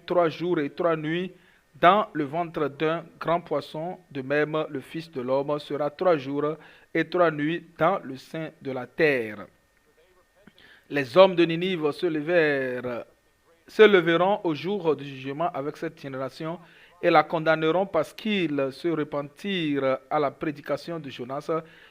3 jours et 3 nuits dans le ventre d'un grand poisson. De même, le Fils de l'homme sera 3 jours et 3 nuits dans le sein de la terre. Les hommes de Ninive se leveront au jour du jugement avec cette génération et la condamneront parce qu'ils se repentirent à la prédication de Jonas.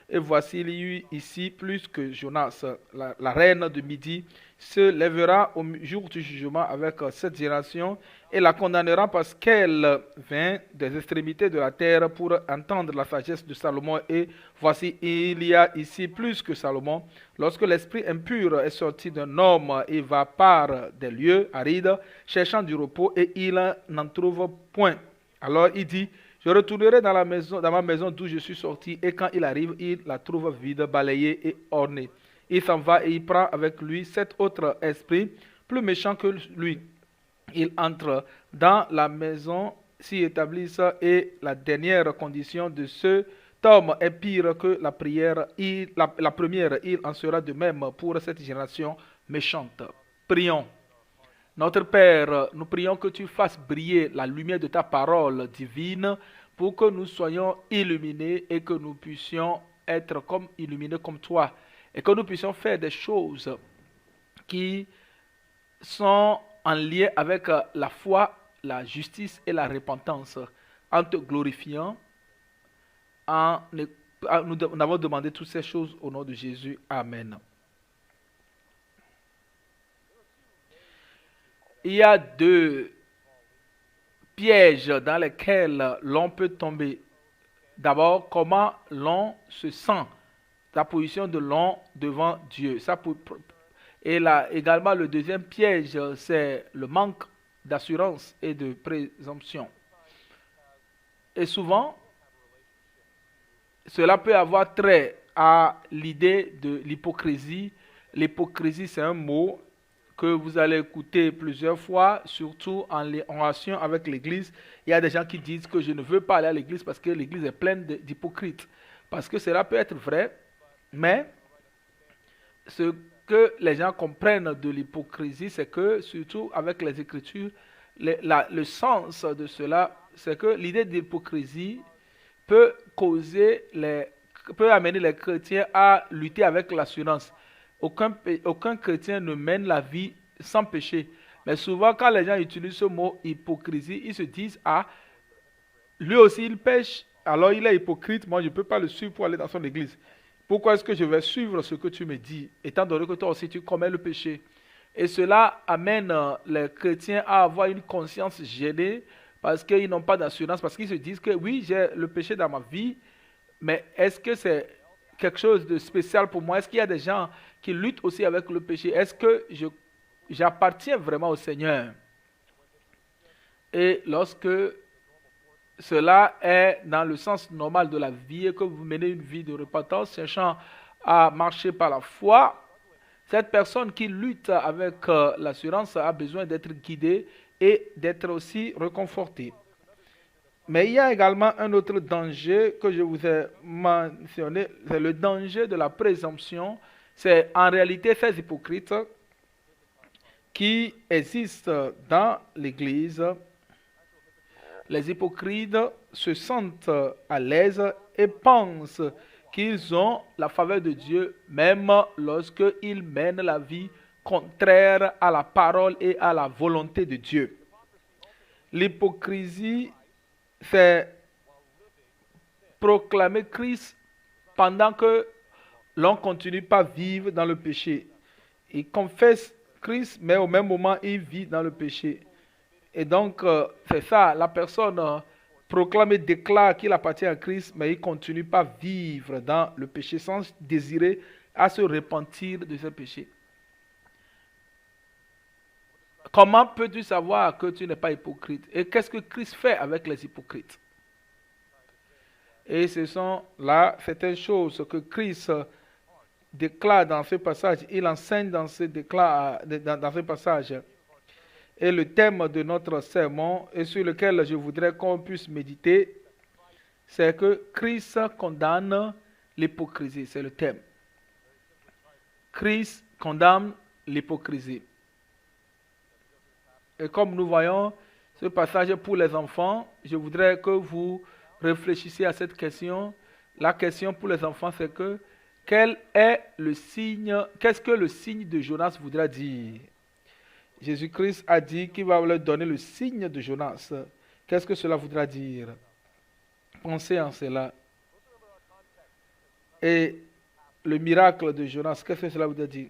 Et voici, il y eut ici plus que Jonas. La reine de Midi se lèvera au jour du jugement avec cette génération et la condamnera parce qu'elle vint des extrémités de la terre pour entendre la sagesse de Salomon. Et voici, il y a ici plus que Salomon. Lorsque l'esprit impur est sorti d'un homme, il va par des lieux arides, cherchant du repos, et il n'en trouve point. Alors il dit, je retournerai dans ma maison d'où je suis sorti, et quand il arrive, il la trouve vide, balayée et ornée. Il s'en va et il prend avec lui 7 autres esprits, plus méchants que lui. Il entre dans la maison, s'y établissent, et la dernière condition de cet homme est pire que la première. Il en sera de même pour cette génération méchante. Prions. Notre Père, nous prions que tu fasses briller la lumière de ta parole divine pour que nous soyons illuminés et que nous puissions être comme illuminés comme toi et que nous puissions faire des choses qui sont en lien avec la foi, la justice et la repentance, en te glorifiant. Nous avons demandé toutes ces choses au nom de Jésus. Amen. Il y a 2 pièges dans lesquels l'on peut tomber. D'abord, comment l'on se sent, la position de l'homme devant Dieu. Et là, également, le deuxième piège, c'est le manque d'assurance et de présomption. Et souvent, cela peut avoir trait à l'idée de l'hypocrisie. L'hypocrisie, c'est un mot que vous allez écouter plusieurs fois, surtout en relation avec l'Église. Il y a des gens qui disent que je ne veux pas aller à l'Église parce que l'Église est pleine d'hypocrites. Parce que cela peut être vrai, mais ce que les gens comprennent de l'hypocrisie, c'est que, surtout avec les Écritures, le sens de cela, c'est que l'idée d'hypocrisie peut amener les chrétiens à lutter avec l'assurance. Aucun chrétien ne mène la vie sans péché. Mais souvent, quand les gens utilisent ce mot hypocrisie, ils se disent, ah, lui aussi il pêche, alors il est hypocrite, moi je ne peux pas le suivre pour aller dans son église. Pourquoi est-ce que je vais suivre ce que tu me dis, étant donné que toi aussi tu commets le péché? Et cela amène les chrétiens à avoir une conscience gênée parce qu'ils n'ont pas d'assurance, parce qu'ils se disent que oui, j'ai le péché dans ma vie, mais est-ce que c'est quelque chose de spécial pour moi? Est-ce qu'il y a des gens qui luttent aussi avec le péché? Est-ce que j'appartiens vraiment au Seigneur? Et lorsque cela est dans le sens normal de la vie et que vous menez une vie de repentance, cherchant à marcher par la foi, cette personne qui lutte avec l'assurance a besoin d'être guidée et d'être aussi réconfortée. Mais il y a également un autre danger que je vous ai mentionné, c'est le danger de la présomption. C'est en réalité ces hypocrites qui existent dans l'Église. Les hypocrites se sentent à l'aise et pensent qu'ils ont la faveur de Dieu même lorsqu'ils mènent la vie contraire à la parole et à la volonté de Dieu. L'hypocrisie, c'est proclamer Christ pendant que l'on continue pas à vivre dans le péché. Il confesse Christ, mais au même moment, il vit dans le péché. Et donc, c'est ça, la personne proclame et déclare qu'il appartient à Christ, mais il continue pas à vivre dans le péché sans désirer à se repentir de ce péché. Comment peux-tu savoir que tu n'es pas hypocrite? Et qu'est-ce que Christ fait avec les hypocrites? Et ce sont là certaines choses que Christ déclare dans ce passage. Il enseigne dans ce passage. Et le thème de notre sermon, et sur lequel je voudrais qu'on puisse méditer, c'est que Christ condamne l'hypocrisie. C'est le thème. Christ condamne l'hypocrisie. Et comme nous voyons ce passage pour les enfants, je voudrais que vous réfléchissiez à cette question. La question pour les enfants, c'est que quel est le signe, qu'est-ce que le signe de Jonas voudra dire? Jésus-Christ a dit qu'il va leur donner le signe de Jonas. Qu'est-ce que cela voudra dire? Pensez en cela. Et le miracle de Jonas, qu'est-ce que cela voudra dire?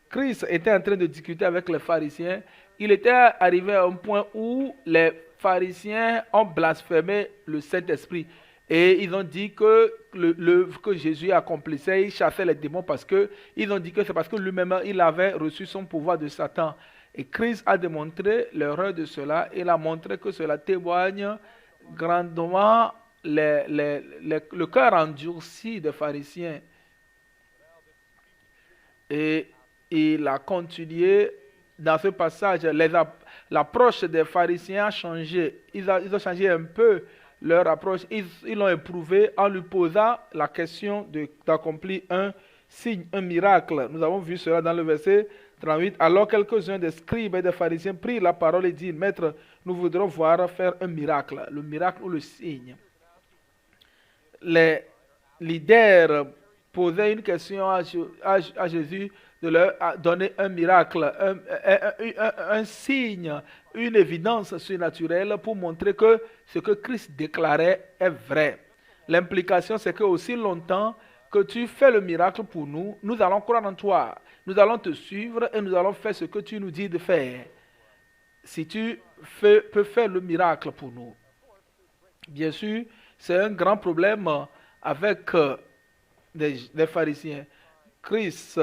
Christ était en train de discuter avec les pharisiens. Il était arrivé à un point où les pharisiens ont blasphémé le Saint-Esprit. Et ils ont dit que l'œuvre que Jésus accomplissait, il chassait les démons parce que ils ont dit que c'est parce que lui-même, il avait reçu son pouvoir de Satan. Et Christ a démontré l'erreur de cela. Il a montré que cela témoigne grandement le cœur endurci des pharisiens. Et il a continué dans ce passage. L'approche des pharisiens a changé. Ils ont changé un peu leur approche. Ils l'ont éprouvé en lui posant la question d'accomplir un signe, un miracle. Nous avons vu cela dans le verset 38. Alors quelques-uns des scribes et des pharisiens prirent la parole et dirent, Maître, nous voudrons voir faire un miracle, le miracle ou le signe. Les leaders posaient une question à Jésus de leur donner un miracle, un signe, une évidence surnaturelle pour montrer que ce que Christ déclarait est vrai. L'implication, c'est que aussi longtemps que tu fais le miracle pour nous, nous allons croire en toi, nous allons te suivre et nous allons faire ce que tu nous dis de faire. Si tu peux faire le miracle pour nous. Bien sûr, c'est un grand problème avec des pharisiens. Christ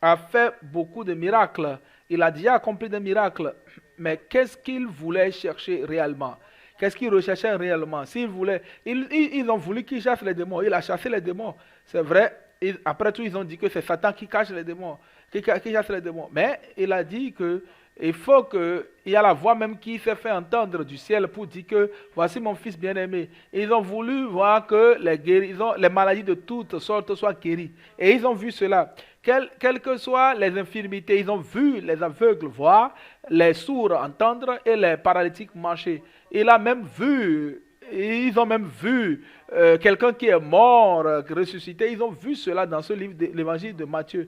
a fait beaucoup de miracles. Il a déjà accompli des miracles. Mais qu'est-ce qu'il voulait chercher réellement? Qu'est-ce qu'il recherchait réellement? S'il voulait, ils ont voulu qu'il chasse les démons. Il a chassé les démons. C'est vrai. Après tout, ils ont dit que c'est Satan qui cache les démons, qui chasse les démons. Mais il a dit que il faut qu'il y a la voix même qui s'est fait entendre du ciel pour dire que voici mon fils bien-aimé. Ils ont voulu voir que les maladies de toutes sortes soient guéries. Et ils ont vu cela. Quelles que soient les infirmités, ils ont vu les aveugles voir, les sourds entendre et les paralytiques marcher. Ils ont même vu quelqu'un qui est mort, ressuscité. Ils ont vu cela dans ce livre de l'évangile de Matthieu.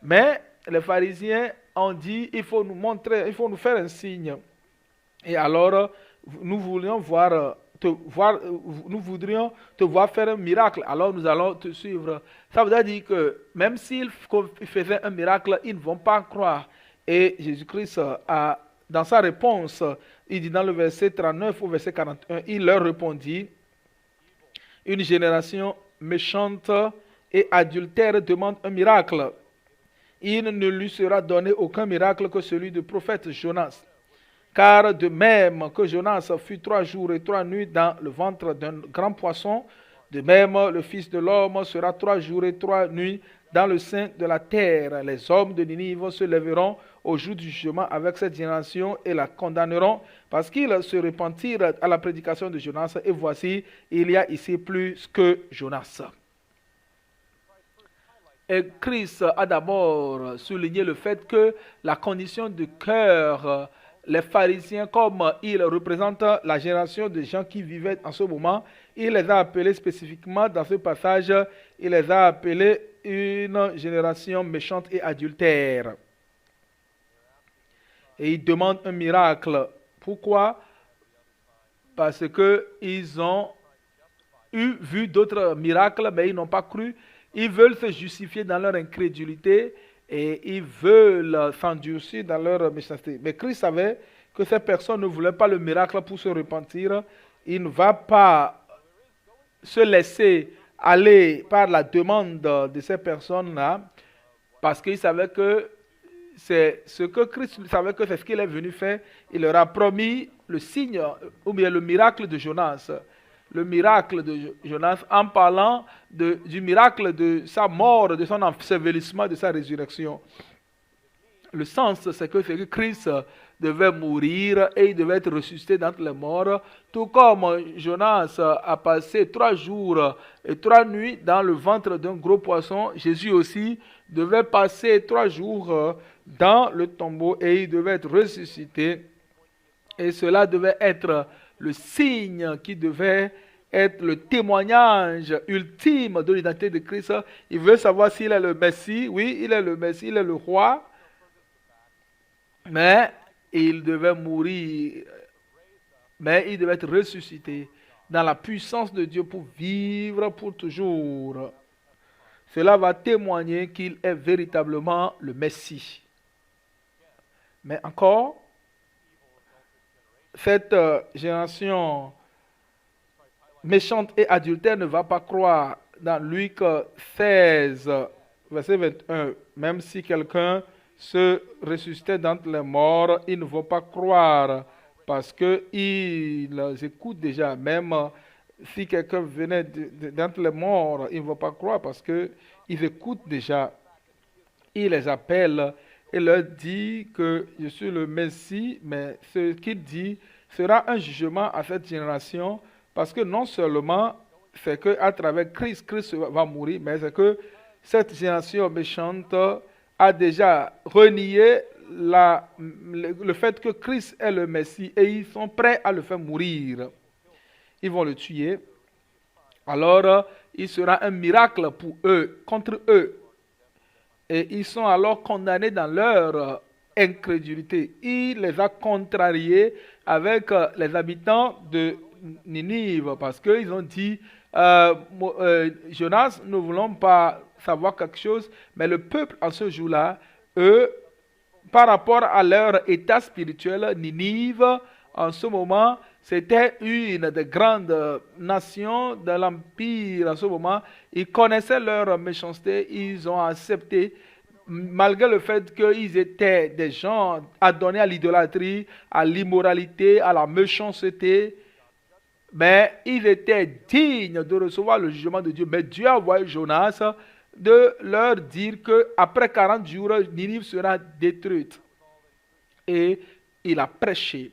Mais les pharisiens ont dit, il faut nous montrer, il faut nous faire un signe. Et alors, nous voudrions te voir faire un miracle. Alors, nous allons te suivre. Ça veut dire que même s'ils faisaient un miracle, ils ne vont pas croire. Et Jésus-Christ, dans sa réponse, il dit dans le verset 39 au verset 41, il leur répondit, une génération méchante et adultère demande un miracle. Il ne lui sera donné aucun miracle que celui du prophète Jonas. Car de même que Jonas fut 3 jours et 3 nuits dans le ventre d'un grand poisson, de même le Fils de l'homme sera 3 jours et 3 nuits dans le sein de la terre. Les hommes de Ninive se lèveront au jour du jugement avec cette génération et la condamneront parce qu'ils se repentirent à la prédication de Jonas. Et voici, il y a ici plus que Jonas. Et Christ a d'abord souligné le fait que la condition de cœur, les pharisiens, comme ils représentent la génération de gens qui vivaient en ce moment, il les a appelés spécifiquement dans ce passage, il les a appelés une génération méchante et adultère. Et ils demandent un miracle. Pourquoi? Parce qu'ils ont vu d'autres miracles, mais ils n'ont pas cru. Ils veulent se justifier dans leur incrédulité et ils veulent s'endurcir dans leur méchanceté. Mais Christ savait que ces personnes ne voulaient pas le miracle pour se repentir. Il ne va pas se laisser aller par la demande de ces personnes-là parce qu'il savait que c'est ce que Christ savait que c'est ce qu'il est venu faire. Il leur a promis le signe ou bien le miracle de Jonas. Le miracle de Jonas en parlant du miracle de sa mort, de son ensevelissement, de sa résurrection. Le sens, c'est que Christ devait mourir et il devait être ressuscité d'entre les morts, tout comme Jonas a passé 3 jours et 3 nuits dans le ventre d'un gros poisson. Jésus aussi devait passer 3 jours dans le tombeau et il devait être ressuscité Et cela devait être le signe qui devait être le témoignage ultime de l'identité de Christ. Il veut savoir s'il est le Messie. Oui, il est le Messie, il est le roi. Mais il devait mourir. Mais il devait être ressuscité dans la puissance de Dieu pour vivre pour toujours. Cela va témoigner qu'il est véritablement le Messie. Mais encore, cette génération méchante et adultère ne va pas croire dans Luc 16, verset 21. Même si quelqu'un se ressuscitait d'entre les morts, ils ne vont pas croire parce qu'ils écoutent déjà. Même si quelqu'un venait d'entre les morts, ils ne vont pas croire parce qu'ils écoutent déjà. Il les appelle et leur dit que je suis le Messie, mais ce qu'il dit sera un jugement à cette génération parce que non seulement c'est qu'à travers Christ, Christ va mourir, mais c'est que cette génération méchante a déjà renié le fait que Christ est le Messie et ils sont prêts à le faire mourir. Ils vont le tuer. Alors, il sera un miracle pour eux, contre eux. Et ils sont alors condamnés dans leur incrédulité. Il les a contrariés avec les habitants de Ninive parce qu'ils ont dit, Jonas, nous ne voulons pas savoir quelque chose, mais le peuple en ce jour-là, eux, par rapport à leur état spirituel, Ninive, en ce moment, c'était une des grandes nations de l'Empire. En ce moment, ils connaissaient leur méchanceté, ils ont accepté, malgré le fait qu'ils étaient des gens adonnés à l'idolâtrie, à l'immoralité, à la méchanceté, mais ils étaient dignes de recevoir le jugement de Dieu. Mais Dieu a envoyé Jonas de leur dire qu'après 40 jours, Ninive sera détruite. Et il a prêché.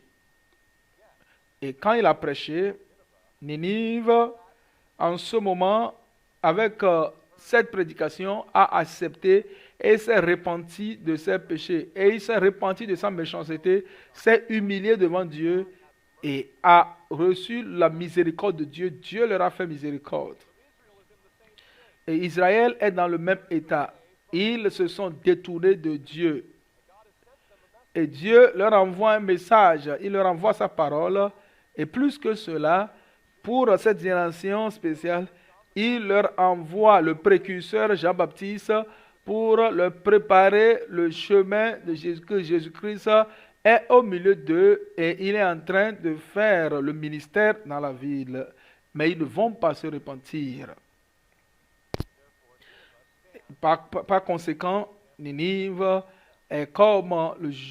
Et quand il a prêché, Ninive, en ce moment, avec cette prédication, a accepté et s'est repenti de ses péchés. Et il s'est repenti de sa méchanceté, s'est humilié devant Dieu et a reçu la miséricorde de Dieu. Dieu leur a fait miséricorde. Et Israël est dans le même état. Ils se sont détournés de Dieu. Et Dieu leur envoie un message, il leur envoie sa parole. Et plus que cela, pour cette génération spéciale, il leur envoie le précurseur Jean-Baptiste pour leur préparer le chemin de Jésus-Christ. Jésus-Christ est au milieu d'eux et il est en train de faire le ministère dans la ville. Mais ils ne vont pas se repentir. Par conséquent, Ninive est comme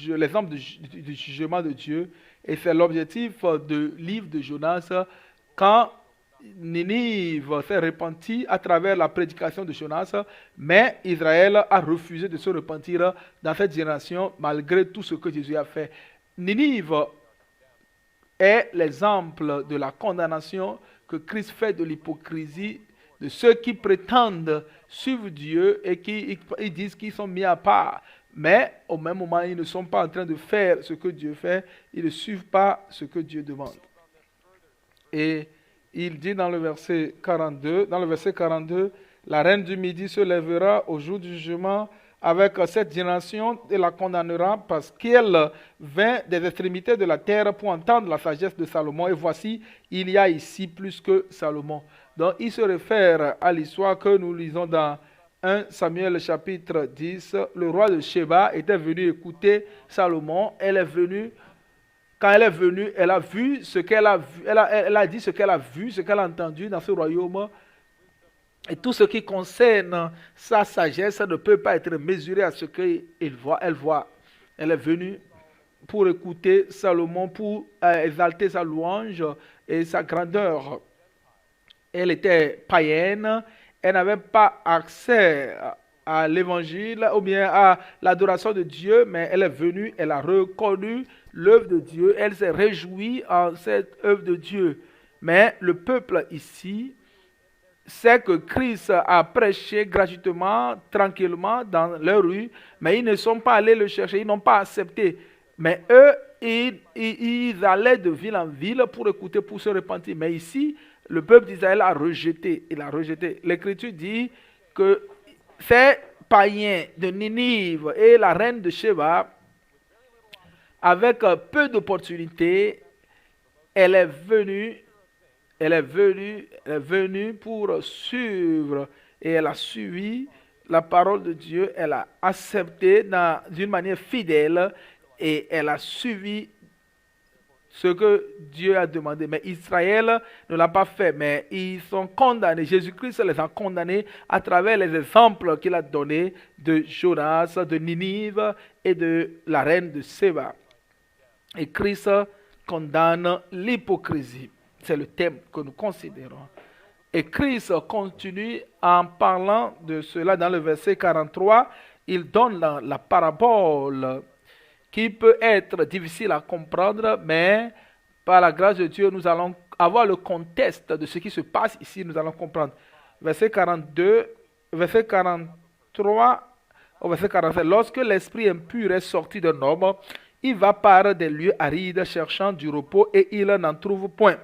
l'exemple du jugement de Dieu. Et c'est l'objectif du livre de Jonas. Quand Ninive s'est repenti à travers la prédication de Jonas, mais Israël a refusé de se repentir dans cette génération malgré tout ce que Jésus a fait. Ninive est l'exemple de la condamnation que Christ fait de l'hypocrisie de ceux qui prétendent suivre Dieu et qui ils disent qu'ils sont mis à part. Mais au même moment, ils ne sont pas en train de faire ce que Dieu fait. Ils ne suivent pas ce que Dieu demande. Et il dit dans le verset 42, la reine du Midi se lèvera au jour du jugement avec cette génération et la condamnera parce qu'elle vint des extrémités de la terre pour entendre la sagesse de Salomon. Et voici, il y a ici plus que Salomon. Donc, il se réfère à l'histoire que nous lisons dans 1 Samuel chapitre 10. Le roi de Sheba était venu écouter Salomon. Quand elle est venue, elle a vu ce qu'elle a vu. Elle a dit ce qu'elle a vu, ce qu'elle a entendu dans ce royaume. Et tout ce qui concerne sa sagesse ne peut pas être mesuré à ce qu'elle voit. Elle est venue pour écouter Salomon, pour exalter sa louange et sa grandeur. Elle était païenne, elle n'avait pas accès à l'évangile ou bien à l'adoration de Dieu, mais elle est venue, elle a reconnu l'œuvre de Dieu, elle s'est réjouie en cette œuvre de Dieu. Mais le peuple ici sait que Christ a prêché gratuitement, tranquillement dans leur rue, mais ils ne sont pas allés le chercher, ils n'ont pas accepté. Mais eux, ils allaient de ville en ville pour écouter, pour se repentir. Mais ici, le peuple d'Israël a rejeté. Il a rejeté. L'Écriture dit que ces païens de Ninive et la reine de Sheba, avec peu d'opportunités, elle est venue, elle est venue pour suivre et elle a suivi la parole de Dieu, elle a accepté d'une manière fidèle et elle a suivi ce que Dieu a demandé. Mais Israël ne l'a pas fait, mais ils sont condamnés. Jésus-Christ les a condamnés à travers les exemples qu'il a donnés de Jonas, de Ninive et de la reine de Séba. Et Christ condamne l'hypocrisie. C'est le thème que nous considérons. Et Christ continue en parlant de cela dans le verset 43. Il donne la parabole qui peut être difficile à comprendre, mais par la grâce de Dieu, nous allons avoir le contexte de ce qui se passe ici, nous allons comprendre. Verset 42, verset 43 au verset 47. Lorsque l'esprit impur est sorti d'un homme, il va par des lieux arides cherchant du repos et il n'en trouve point.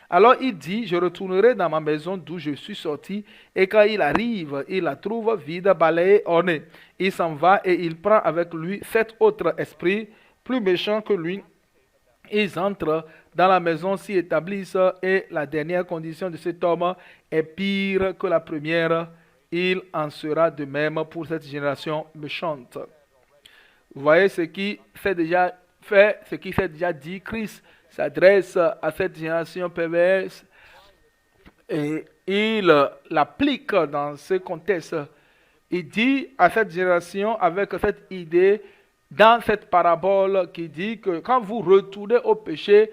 Alors il dit, je retournerai dans ma maison d'où je suis sorti, et quand il arrive, il la trouve vide, balayée, ornée. Il s'en va et il prend avec lui 7 autres esprits plus méchants que lui. Ils entrent dans la maison, s'y établissent, et la dernière condition de cet homme est pire que la première. Il en sera de même pour cette génération méchante. Vous voyez ce qui s'est déjà fait, ce qui s'est déjà dit. Christ s'adresse à cette génération perverse et il l'applique dans ce contexte. Il dit à cette génération avec cette idée dans cette parabole qui dit que quand vous retournez au péché,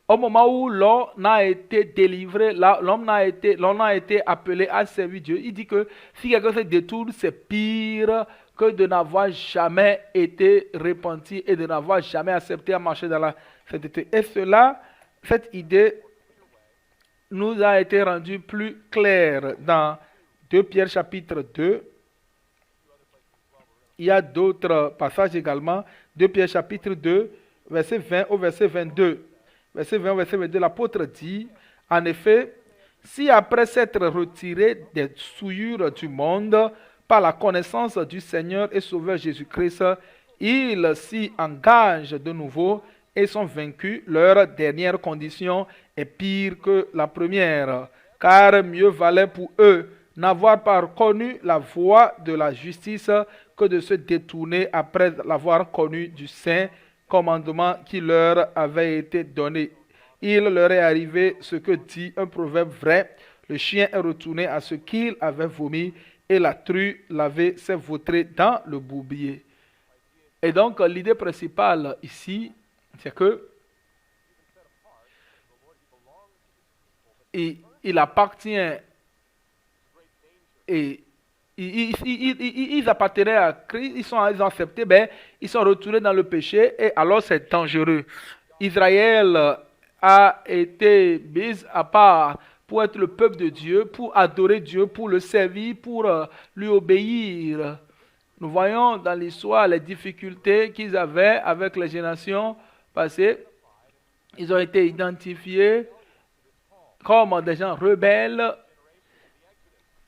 au moment où l'homme a été délivré, l'homme a été appelé à servir Dieu, il dit que si quelqu'un se détourne, c'est pire que de n'avoir jamais été repenti et de n'avoir jamais accepté à marcher dans la sainteté. Et cette idée nous a été rendue plus claire dans 2 Pierre chapitre 2. Il y a d'autres passages également. 2 Pierre chapitre 2, verset 20 au verset 22. Verset 20 au verset 22, l'apôtre dit, en effet, si après s'être retiré des souillures du monde, par la connaissance du Seigneur et Sauveur Jésus-Christ, ils s'y engagent de nouveau et sont vaincus, leur dernière condition est pire que la première, car mieux valait pour eux n'avoir pas connu la voie de la justice que de se détourner après l'avoir connu du saint commandement qui leur avait été donné. Il leur est arrivé ce que dit un proverbe vrai, le chien est retourné à ce qu'il avait vomi et la true lavée s'est vautrée dans le bourbier. Et donc l'idée principale ici, c'est que il appartient et ils appartenaient à Christ, ils ont accepté, mais ils sont retournés dans le péché et alors c'est dangereux. Israël a été mis à part pour être le peuple de Dieu, pour adorer Dieu, pour le servir, pour lui obéir. Nous voyons dans l'histoire les difficultés qu'ils avaient avec les générations passées. Ils ont été identifiés comme des gens rebelles.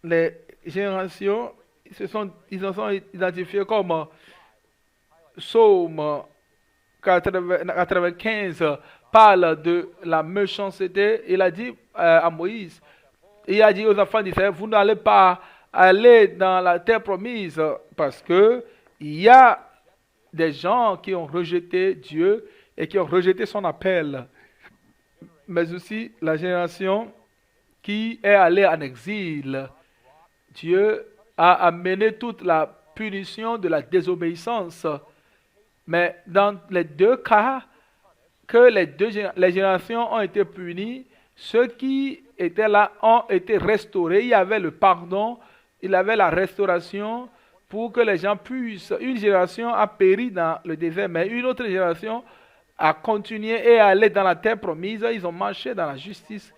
Les générations, ils se sont identifiés comme Psaume 95 parle de la méchanceté. Il a dit à Moïse, il a dit aux enfants d'Israël, vous n'allez pas aller dans la terre promise parce que il y a des gens qui ont rejeté Dieu et qui ont rejeté son appel. Mais aussi la génération qui est allée en exil. Dieu a amené toute la punition de la désobéissance. Mais dans les deux cas, que les générations ont été punies, ceux qui étaient là ont été restaurés. Il y avait le pardon, il y avait la restauration pour que les gens puissent. Une génération a péri dans le désert, mais une autre génération a continué et allé dans la terre promise. Ils ont marché dans la justice.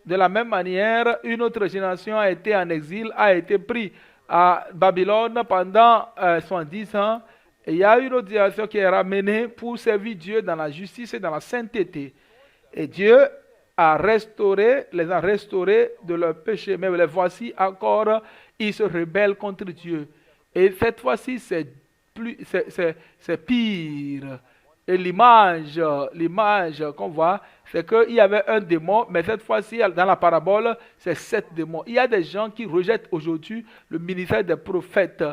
De la même manière, une autre génération a été en exil, a été pris à Babylone pendant 70 ans Et il y a une autre génération qui est ramenée pour servir Dieu dans la justice et dans la sainteté. Et Dieu les a restaurés de leur péché. Mais les voici encore, ils se rebellent contre Dieu. Et cette fois-ci, c'est pire. Et l'image qu'on voit, c'est qu'il y avait un démon, mais cette fois-ci, dans la parabole, c'est 7 démons. Il y a des gens qui rejettent aujourd'hui le ministère des prophètes.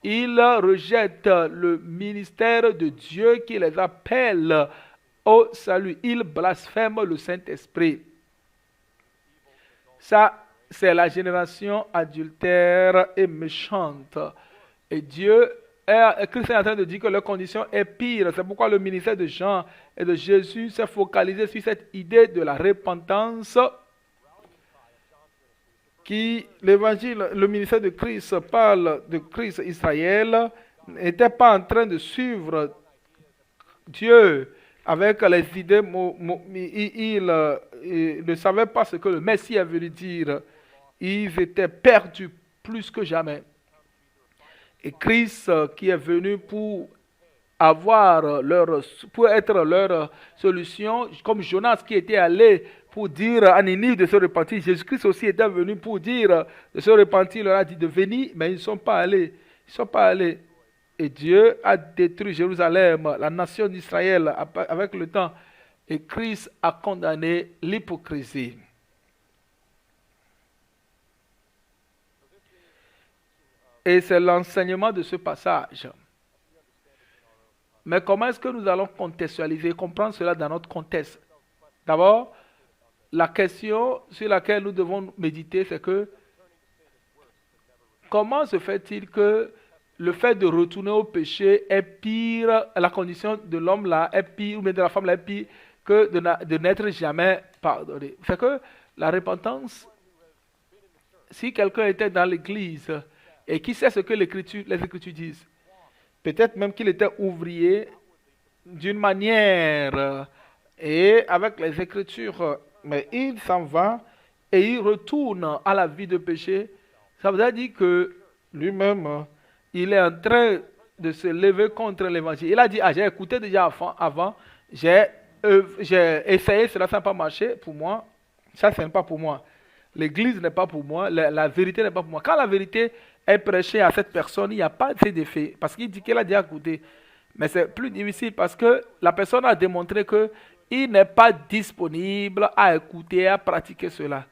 Ils rejettent le ministère de Dieu qui les appelle au salut. Ils blasphèment le Saint-Esprit. Ça, c'est la génération adultère et méchante. Et Christ est en train de dire que leur condition est pire. C'est pourquoi le ministère de Jean et de Jésus s'est focalisé sur cette idée de la repentance. Le ministère de Christ parle de Christ. Israël n'était pas en train de suivre Dieu avec les idées. Il ne savait pas ce que le Messie est venu dire. Ils étaient perdus plus que jamais. Et Christ qui est venu pour être leur solution, comme Jonas qui était allé pour dire à Ninive de se repentir. Jésus-Christ aussi était venu pour dire de se repentir. Il leur a dit de venir, mais ils ne sont pas allés. Ils ne sont pas allés. Et Dieu a détruit Jérusalem, la nation d'Israël, avec le temps. Et Christ a condamné l'hypocrisie. Et c'est l'enseignement de ce passage. Mais comment est-ce que nous allons contextualiser, comprendre cela dans notre contexte? D'abord, la question sur laquelle nous devons méditer, c'est que comment se fait-il que le fait de retourner au péché est pire, la condition de l'homme là est pire, ou bien de la femme là est pire, que de n'être jamais pardonné? C'est que la repentance, si quelqu'un était dans l'église, et qui sait ce que les Écritures disent? Peut-être même qu'il était ouvrier d'une manière et avec les Écritures, mais il s'en va et il retourne à la vie de péché. Ça veut dire que lui-même, il est en train de se lever contre l'évangile. Il a dit, j'ai écouté déjà avant, j'ai essayé, cela n'a pas marché pour moi, ça ce n'est pas pour moi. L'église n'est pas pour moi, la vérité n'est pas pour moi. Quand la vérité est prêchée à cette personne, il n'y a pas d'effet. Parce qu'il dit qu'elle a déjà écouté. Mais c'est plus difficile parce que la personne a démontré qu'il n'est pas disponible à écouter, à pratiquer cela.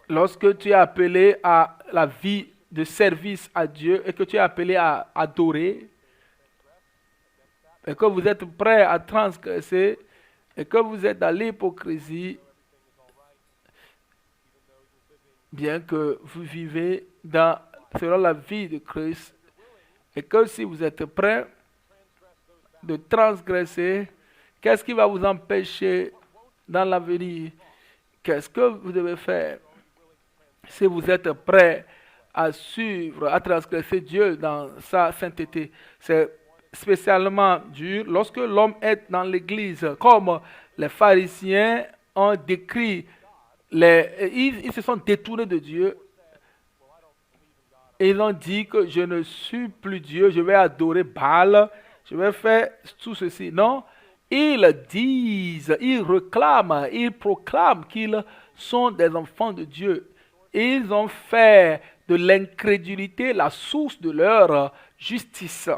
Lorsque tu es appelé à la vie de service à Dieu et que tu es appelé à adorer, et que vous êtes prêt à transgresser, et que vous êtes dans l'hypocrisie, bien que vous vivez selon la vie de Christ, et que si vous êtes prêt de transgresser, qu'est-ce qui va vous empêcher dans l'avenir? Qu'est-ce que vous devez faire? Si vous êtes prêt à suivre, à transgresser Dieu dans sa sainteté, c'est spécialement dur lorsque l'homme est dans l'église, comme les pharisiens ont décrit. Ils se sont détournés de Dieu et ils ont dit que je ne suis plus Dieu, je vais adorer Baal, je vais faire tout ceci. Non, ils disent, ils réclament, ils proclament qu'ils sont des enfants de Dieu. Ils ont fait de l'incrédulité la source de leur justice.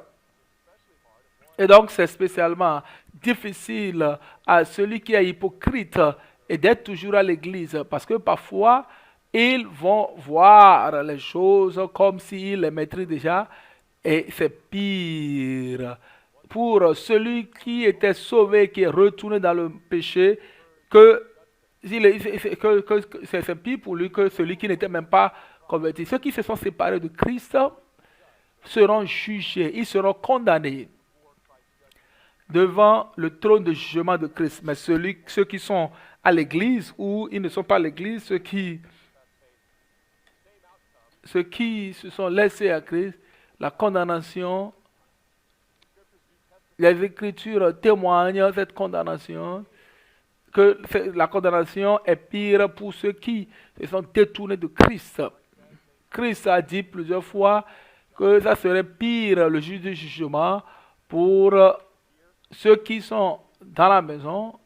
Et donc c'est spécialement difficile à celui qui est hypocrite et d'être toujours à l'église, parce que parfois, ils vont voir les choses comme s'ils les maîtrisent déjà, et c'est pire pour celui qui était sauvé, qui est retourné dans le péché, c'est pire pour lui que celui qui n'était même pas converti. Ceux qui se sont séparés de Christ seront jugés, ils seront condamnés devant le trône de jugement de Christ. Mais ceux qui sont à l'église ou ils ne sont pas à l'église, ceux qui se sont laissés à Christ, la condamnation, les Écritures témoignent cette condamnation, que la condamnation est pire pour ceux qui se sont détournés de Christ. Christ a dit plusieurs fois que ça serait pire le jour du jugement pour ceux qui sont dans la maison.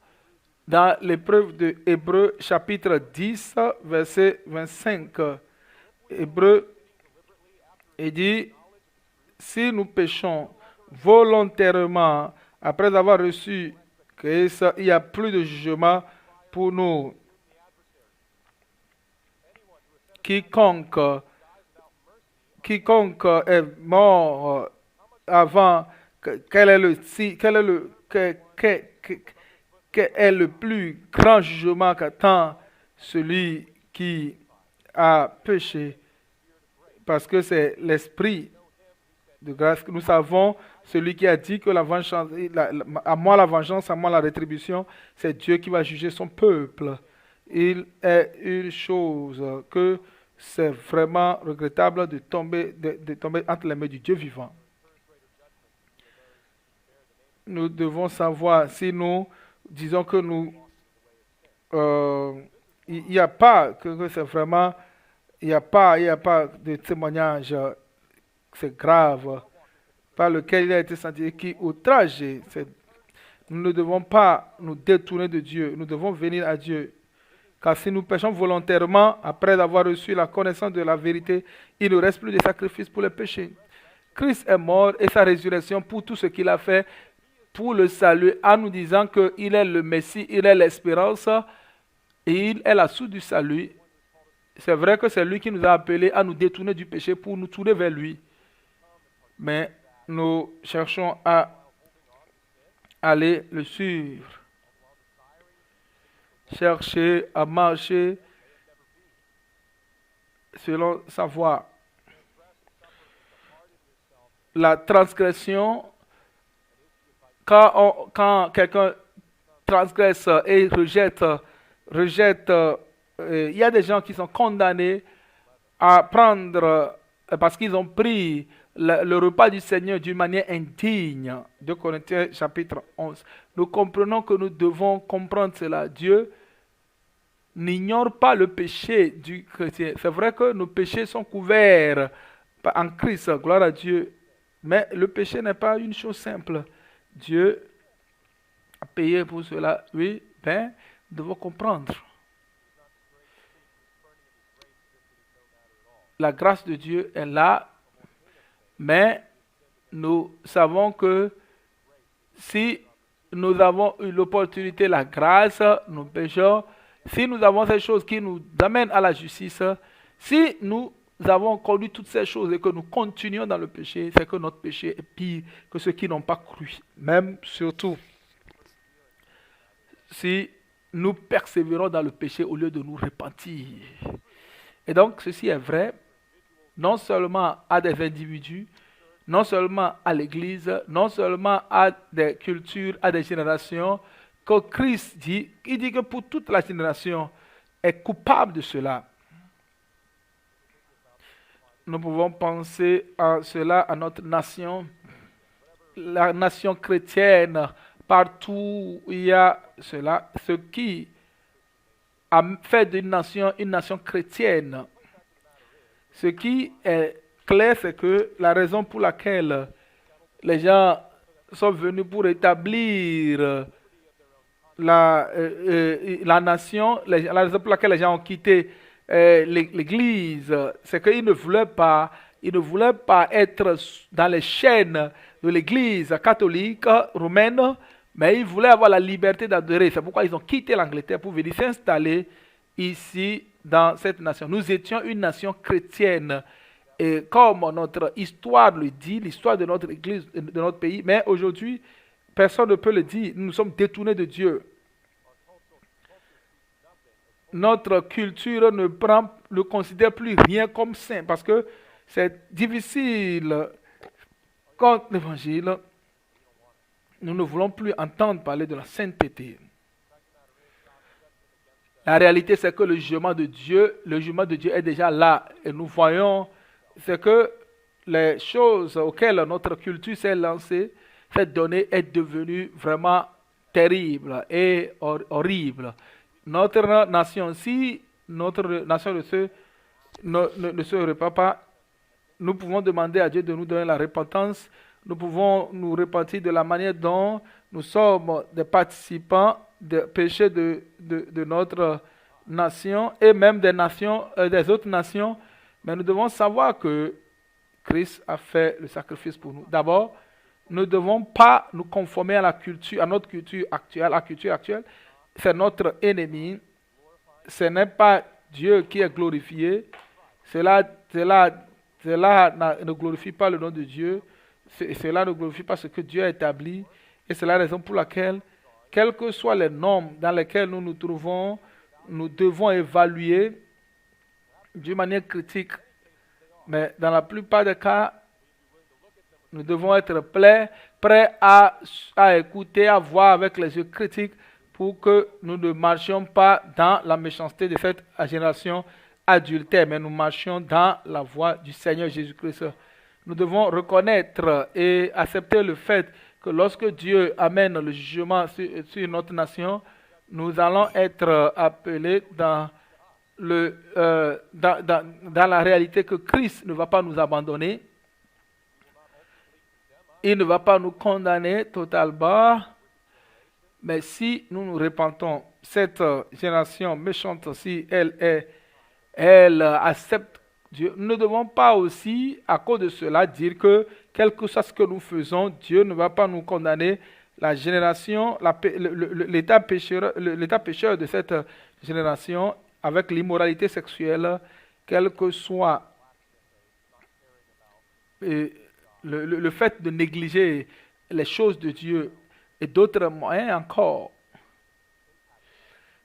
Dans l'épreuve de Hébreux chapitre 10, verset 25, Hébreux, il dit, si nous péchons volontairement, après avoir reçu Christ, il n'y a plus de jugement pour nous. Quiconque est mort avant, quel est le plus grand jugement qu'attend celui qui a péché? Parce que c'est l'esprit de grâce que nous savons, celui qui a dit que la vengeance, à moi la vengeance, à moi la rétribution, c'est Dieu qui va juger son peuple. Il est une chose que c'est vraiment regrettable de tomber entre les mains du Dieu vivant. Nous devons savoir, si nous disons que il n'y a pas, que c'est vraiment, il n'y a pas de témoignage, c'est grave, par lequel il a été senti, qui outragé. Nous ne devons pas nous détourner de Dieu, nous devons venir à Dieu. Car si nous péchons volontairement, après avoir reçu la connaissance de la vérité, il ne reste plus de sacrifice pour les péchés. Christ est mort et sa résurrection pour tout ce qu'il a fait pour le salut, en nous disant qu'il est le Messie, il est l'espérance, et il est la source du salut. C'est vrai que c'est lui qui nous a appelés à nous détourner du péché pour nous tourner vers lui. Mais nous cherchons à aller le suivre. Chercher à marcher selon sa voie. La transgression, quand quelqu'un transgresse et rejette, il y a des gens qui sont condamnés à prendre, parce qu'ils ont pris le repas du Seigneur d'une manière indigne. 2 Corinthiens chapitre 11. Nous comprenons que nous devons comprendre cela. Dieu n'ignore pas le péché du chrétien. C'est vrai que nos péchés sont couverts en Christ, gloire à Dieu. Mais le péché n'est pas une chose simple. Dieu a payé pour cela. Oui, ben, nous devons comprendre. La grâce de Dieu est là, mais nous savons que si nous avons eu l'opportunité, la grâce, nous péchons. Si nous avons ces choses qui nous amènent à la justice, si nous avons connu toutes ces choses et que nous continuons dans le péché, c'est que notre péché est pire que ceux qui n'ont pas cru. Même surtout, si nous persévérons dans le péché au lieu de nous repentir. Et donc, ceci est vrai, non seulement à des individus, non seulement à l'Église, non seulement à des cultures, à des générations, que Christ dit, il dit que pour toute la génération est coupable de cela. Nous pouvons penser à cela, à notre nation, la nation chrétienne, partout où il y a cela, ce qui a fait d'une nation une nation chrétienne. Ce qui est clair, c'est que la raison pour laquelle les gens sont venus pour établir la nation, la raison pour laquelle les gens ont quitté l'Église, c'est qu'ils ne voulaient pas être dans les chaînes de l'Église catholique romaine, mais ils voulaient avoir la liberté d'adorer. C'est pourquoi ils ont quitté l'Angleterre pour venir s'installer ici dans cette nation. Nous étions une nation chrétienne. Et comme notre histoire le dit, l'histoire de notre Église, de notre pays, mais aujourd'hui, personne ne peut le dire. Nous sommes détournés de Dieu. Notre culture ne considère plus rien comme saint parce que c'est difficile. Contre l'Évangile, nous ne voulons plus entendre parler de la sainteté. La réalité, c'est que le jugement de Dieu est déjà là. Et nous voyons, c'est que les choses auxquelles notre culture s'est lancée, cette donnée est devenue vraiment terrible et horrible. Notre nation, si notre nation ne se répand pas, nous pouvons demander à Dieu de nous donner la repentance. Nous pouvons nous repentir de la manière dont nous sommes des participants des péchés de notre nation et même des nations, des autres nations. Mais nous devons savoir que Christ a fait le sacrifice pour nous. D'abord, nous ne devons pas nous conformer à la culture, à notre culture actuelle. La culture actuelle, c'est notre ennemi. Ce n'est pas Dieu qui est glorifié. Cela ne glorifie pas le nom de Dieu. Cela ne glorifie pas ce que Dieu a établi. Et c'est la raison pour laquelle, quels que soient les normes dans lesquelles nous nous trouvons, nous devons évaluer d'une manière critique. Mais dans la plupart des cas, nous devons être prêts à écouter, à voir avec les yeux critiques pour que nous ne marchions pas dans la méchanceté de cette génération adultère, mais nous marchions dans la voie du Seigneur Jésus-Christ. Nous devons reconnaître et accepter le fait que lorsque Dieu amène le jugement sur notre nation, nous allons être appelés dans la réalité que Christ ne va pas nous abandonner. Il ne va pas nous condamner totalement. Mais si nous nous repentons, cette génération méchante, si elle accepte Dieu, nous ne devons pas aussi, à cause de cela, dire que quel que soit ce que nous faisons, Dieu ne va pas nous condamner. La génération, l'état pécheur de cette génération, avec l'immoralité sexuelle, quel que soit le fait de négliger les choses de Dieu et d'autres moyens encore,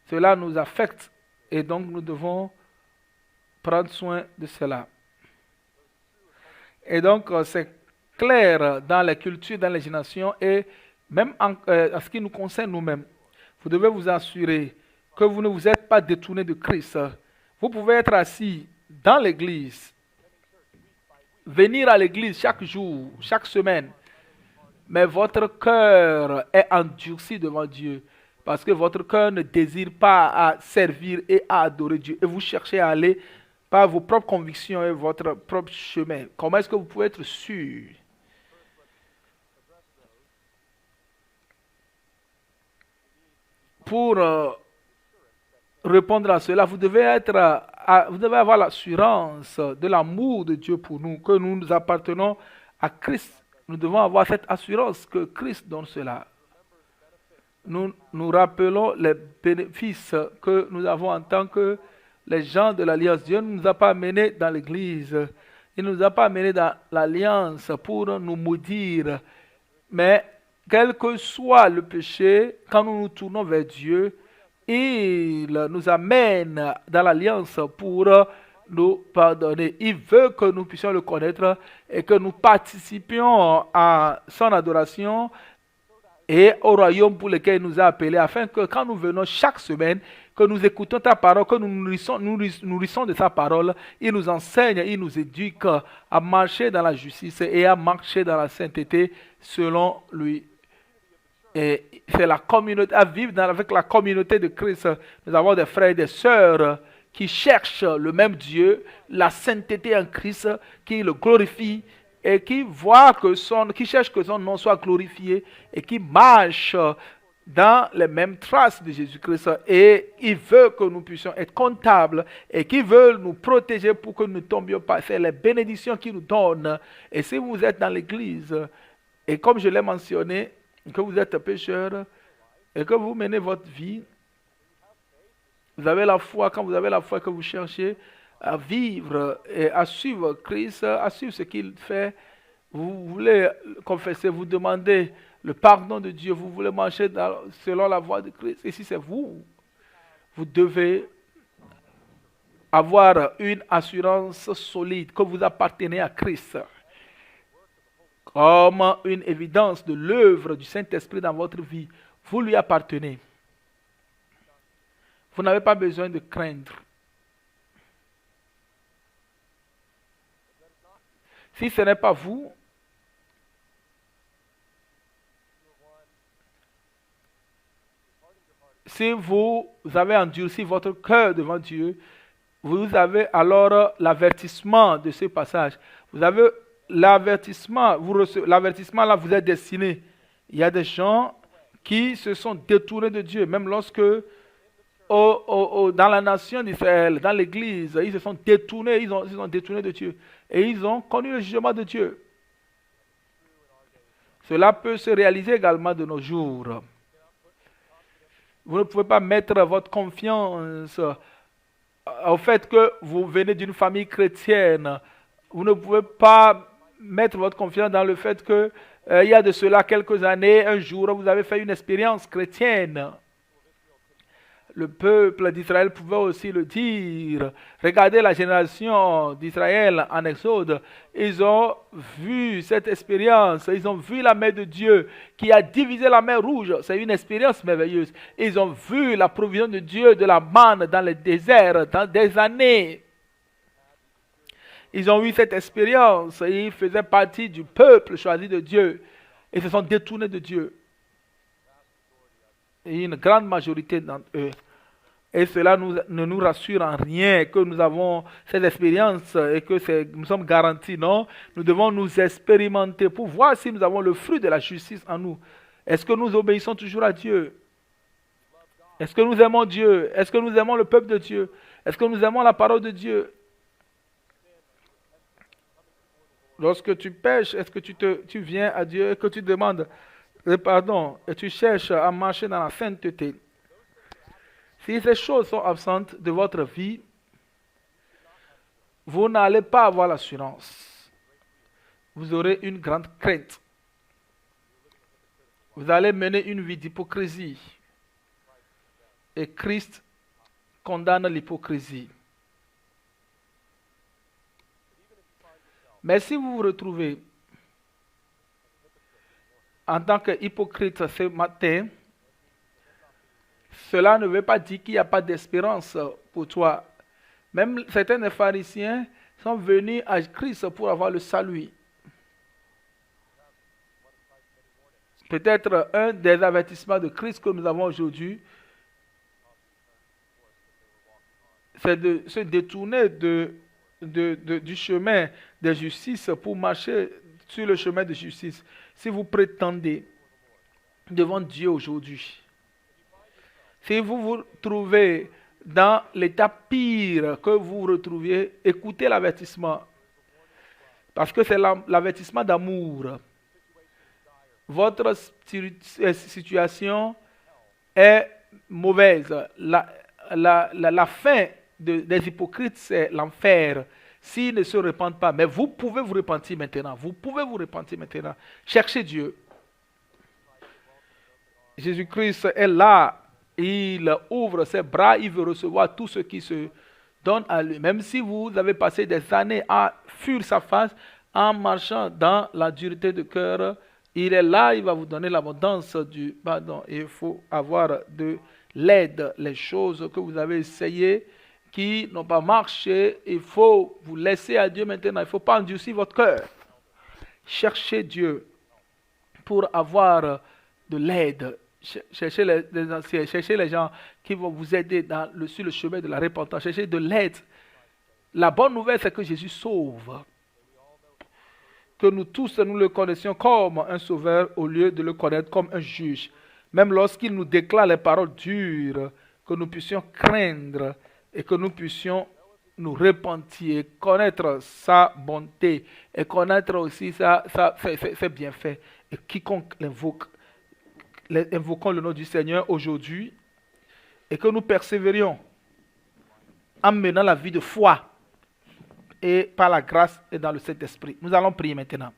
cela nous affecte et donc nous devons prendre soin de cela. Et donc c'est clair dans les cultures, dans les générations et même en ce qui nous concerne nous-mêmes. Vous devez vous assurer que vous ne vous êtes pas détourné de Christ. Vous pouvez être assis dans l'église, venir à l'église chaque jour, chaque semaine, mais votre cœur est endurci devant Dieu parce que votre cœur ne désire pas à servir et à adorer Dieu et vous cherchez à aller par vos propres convictions et votre propre chemin. Comment est-ce que vous pouvez être sûr? Pour répondre à cela, vous devez avoir l'assurance de l'amour de Dieu pour nous, que nous appartenons à Christ. Nous devons avoir cette assurance que Christ donne cela. Nous nous rappelons les bénéfices que nous avons en tant que les gens de l'Alliance. Dieu ne nous a pas amenés dans l'Église. Il ne nous a pas amenés dans l'Alliance pour nous maudire. Mais quel que soit le péché, quand nous nous tournons vers Dieu, il nous amène dans l'Alliance pour nous pardonner. Il veut que nous puissions le connaître et que nous participions à son adoration et au royaume pour lequel il nous a appelés, afin que quand nous venons chaque semaine, que nous écoutons ta parole, que nous nourrissons de ta parole, il nous enseigne, il nous éduque à marcher dans la justice et à marcher dans la sainteté selon lui. Et c'est la communauté, à vivre avec la communauté de Christ. Nous avons des frères et des sœurs qui cherchent le même Dieu, la sainteté en Christ, qui le glorifient et qui voient qui cherchent que son nom soit glorifié et qui marchent dans les mêmes traces de Jésus-Christ. Et il veut que nous puissions être comptables et qui veut nous protéger pour que nous ne tombions pas. C'est les bénédictions qu'il nous donne. Et si vous êtes dans l'église, et comme je l'ai mentionné, que vous êtes pécheur et que vous menez votre vie, vous avez la foi, quand vous avez la foi que vous cherchez à vivre et à suivre Christ, à suivre ce qu'il fait, vous voulez confesser, vous demandez le pardon de Dieu, vous voulez marcher selon la voie de Christ. Et si c'est vous, vous devez avoir une assurance solide que vous appartenez à Christ, comme une évidence de l'œuvre du Saint-Esprit dans votre vie. Vous lui appartenez. Vous n'avez pas besoin de craindre. Si ce n'est pas vous, si vous avez endurci votre cœur devant Dieu, vous avez alors l'avertissement de ce passage. Vous avez l'avertissement, l'avertissement là vous est destiné. Il y a des gens qui se sont détournés de Dieu, même lorsque dans la nation d'Israël, dans l'église, ils se sont détournés, ils se sont détournés de Dieu. Et ils ont connu le jugement de Dieu. Cela peut se réaliser également de nos jours. Vous ne pouvez pas mettre votre confiance au fait que vous venez d'une famille chrétienne. Vous ne pouvez pas mettre votre confiance dans le fait que il y a de cela quelques années, un jour, vous avez fait une expérience chrétienne. Le peuple d'Israël pouvait aussi le dire. Regardez la génération d'Israël en Exode. Ils ont vu cette expérience. Ils ont vu la main de Dieu qui a divisé la mer Rouge. C'est une expérience merveilleuse. Ils ont vu la provision de Dieu de la manne dans le désert dans des années. Ils ont eu cette expérience. Ils faisaient partie du peuple choisi de Dieu. Ils se sont détournés de Dieu. Et une grande majorité d'entre eux. Et cela ne nous rassure en rien que nous avons cette expérience et que nous sommes garantis. Non, nous devons nous expérimenter pour voir si nous avons le fruit de la justice en nous. Est-ce que nous obéissons toujours à Dieu? Est-ce que nous aimons Dieu? Est-ce que nous aimons le peuple de Dieu? Est-ce que nous aimons la parole de Dieu? Lorsque tu pêches, est-ce que tu viens à Dieu et que tu demandes pardon et tu cherches à marcher dans la sainteté? Si ces choses sont absentes de votre vie, vous n'allez pas avoir l'assurance. Vous aurez une grande crainte. Vous allez mener une vie d'hypocrisie. Et Christ condamne l'hypocrisie. Mais si vous vous retrouvez en tant qu'hypocrite ce matin, cela ne veut pas dire qu'il n'y a pas d'espérance pour toi. Même certains des pharisiens sont venus à Christ pour avoir le salut. Peut-être un des avertissements de Christ que nous avons aujourd'hui, c'est de se détourner du chemin de justice pour marcher sur le chemin de justice. Si vous prétendez devant Dieu aujourd'hui, si vous vous trouvez dans l'état pire que vous vous retrouviez, écoutez l'avertissement. Parce que c'est l'avertissement d'amour. Votre situation est mauvaise. La fin des hypocrites, c'est l'enfer. S'ils ne se repentent pas. Mais vous pouvez vous repentir maintenant. Vous pouvez vous repentir maintenant. Cherchez Dieu. Jésus-Christ est là. Il ouvre ses bras, il veut recevoir tout ce qui se donne à lui. Même si vous avez passé des années à fuir sa face, en marchant dans la dureté de cœur, il est là, il va vous donner l'abondance du pardon. Il faut avoir de l'aide, les choses que vous avez essayées qui n'ont pas marché, il faut vous laisser à Dieu maintenant. Il ne faut pas endurcir votre cœur. Cherchez Dieu pour avoir de l'aide. Cherchez les anciens, cherchez les gens qui vont vous aider sur le chemin de la repentance. Cherchez de l'aide. La bonne nouvelle, c'est que Jésus sauve. Que nous tous, nous le connaissions comme un sauveur au lieu de le connaître comme un juge. Même lorsqu'il nous déclare les paroles dures, que nous puissions craindre et que nous puissions nous repentir, connaître sa bonté et connaître aussi ses bienfaits. Et quiconque l'invoque, invoquons le nom du Seigneur aujourd'hui et que nous persévérions en menant la vie de foi et par la grâce et dans le Saint-Esprit. Nous allons prier maintenant.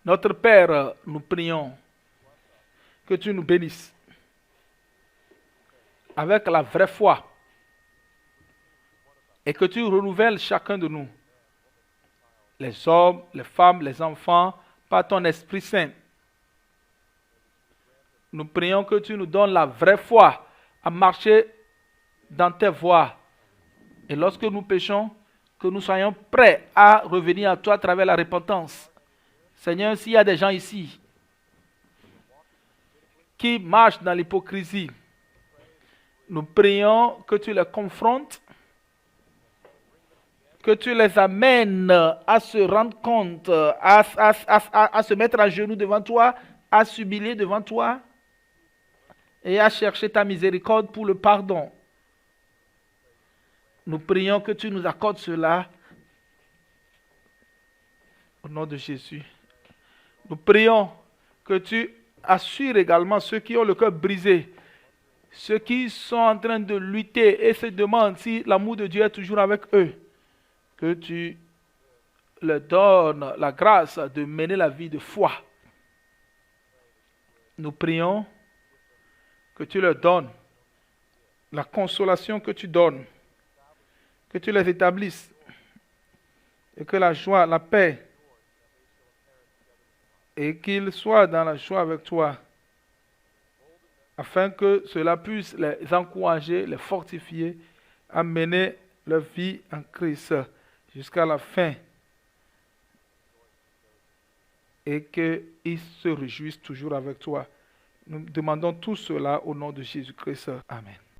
Notre Père, nous prions que tu nous bénisses avec la vraie foi et que tu renouvelles chacun de nous, les hommes, les femmes, les enfants, par ton Esprit Saint. Nous prions que tu nous donnes la vraie foi à marcher dans tes voies. Et lorsque nous péchons, que nous soyons prêts à revenir à toi à travers la repentance. Seigneur, s'il y a des gens ici qui marchent dans l'hypocrisie. Nous prions que tu les confrontes, que tu les amènes à se rendre compte, à se mettre à genoux devant toi, à s'humilier devant toi et à chercher ta miséricorde pour le pardon. Nous prions que tu nous accordes cela au nom de Jésus. Nous prions que tu assures également ceux qui ont le cœur brisé, ceux qui sont en train de lutter et se demandent si l'amour de Dieu est toujours avec eux, que tu leur donnes la grâce de mener la vie de foi. Nous prions que tu leur donnes la consolation que tu donnes, que tu les établisses et que la joie, la paix, et qu'ils soient dans la joie avec toi, afin que cela puisse les encourager, les fortifier, à mener leur vie en Christ jusqu'à la fin, et qu'ils se réjouissent toujours avec toi. Nous demandons tout cela au nom de Jésus-Christ. Amen.